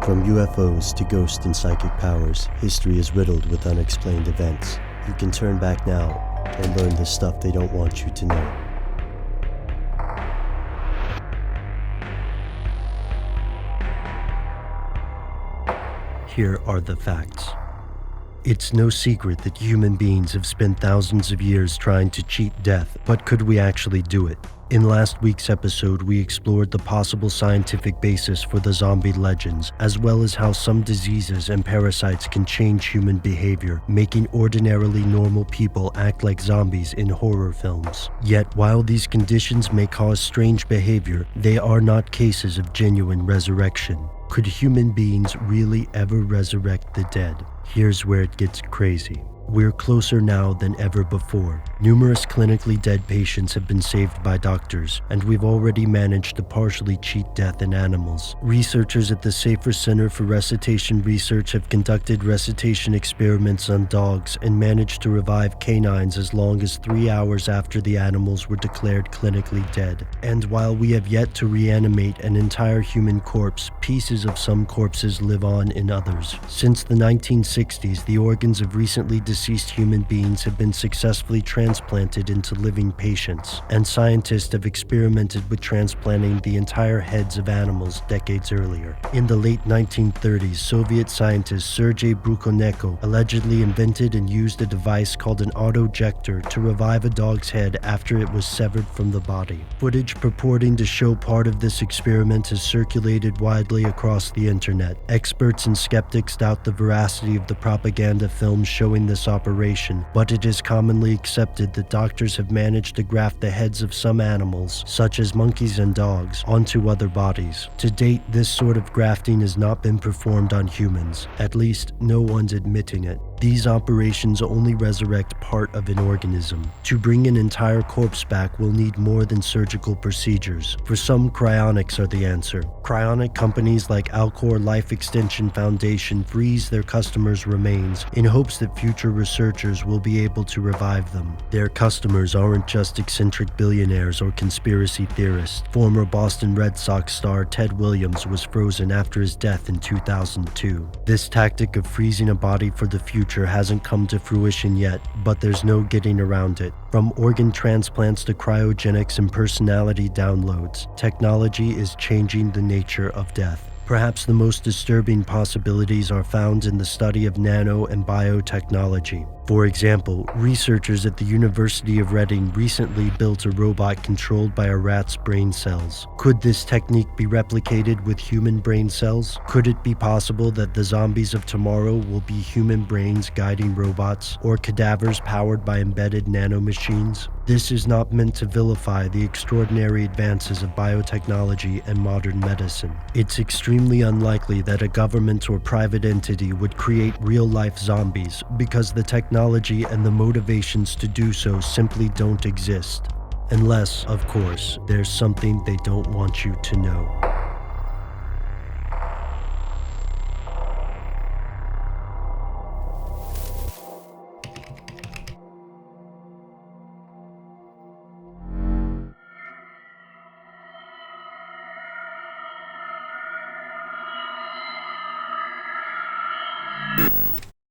From UFOs to ghost and psychic powers, history is riddled with unexplained events. You can turn back now and learn the stuff they don't want you to know. Here are the facts. It's no secret that human beings have spent thousands of years trying to cheat death, but could we actually do it? In last week's episode, we explored the possible scientific basis for the zombie legends, as well as how some diseases and parasites can change human behavior, making ordinarily normal people act like zombies in horror films. Yet, while these conditions may cause strange behavior, they are not cases of genuine resurrection. Could human beings really ever resurrect the dead? Here's where it gets crazy. We're closer now than ever before. Numerous clinically dead patients have been saved by doctors, and we've already managed to partially cheat death in animals. Researchers at the Safer Center for Resuscitation Research have conducted resuscitation experiments on dogs and managed to revive canines as long as 3 hours after the animals were declared clinically dead. And while we have yet to reanimate an entire human corpse, pieces of some corpses live on in others. Since the 1960s, the organs of recently deceased human beings have been successfully transplanted into living patients, and scientists have experimented with transplanting the entire heads of animals decades earlier. In the late 1930s, Soviet scientist Sergei Brukhonenko allegedly invented and used a device called an autojector to revive a dog's head after it was severed from the body. Footage purporting to show part of this experiment has circulated widely across the internet. Experts and skeptics doubt the veracity of the propaganda films showing this operation, but it is commonly accepted that doctors have managed to graft the heads of some animals, such as monkeys and dogs, onto other bodies. To date, this sort of grafting has not been performed on humans. At least, no one's admitting it. These operations only resurrect part of an organism. To bring an entire corpse back will need more than surgical procedures. For some, cryonics are the answer. Cryonic companies like Alcor Life Extension Foundation freeze their customers' remains in hopes that future researchers will be able to revive them. Their customers aren't just eccentric billionaires or conspiracy theorists. Former Boston Red Sox star Ted Williams was frozen after his death in 2002. This tactic of freezing a body for the future hasn't come to fruition yet, but there's no getting around it. From organ transplants to cryogenics and personality downloads, technology is changing the nature of death. Perhaps the most disturbing possibilities are found in the study of nano and biotechnology. For example, researchers at the University of Reading recently built a robot controlled by a rat's brain cells. Could this technique be replicated with human brain cells? Could it be possible that the zombies of tomorrow will be human brains guiding robots, or cadavers powered by embedded nanomachines? This is not meant to vilify the extraordinary advances of biotechnology and modern medicine. It's extremely unlikely that a government or private entity would create real-life zombies because the technology and the motivations to do so simply don't exist. Unless, of course, there's something they don't want you to know.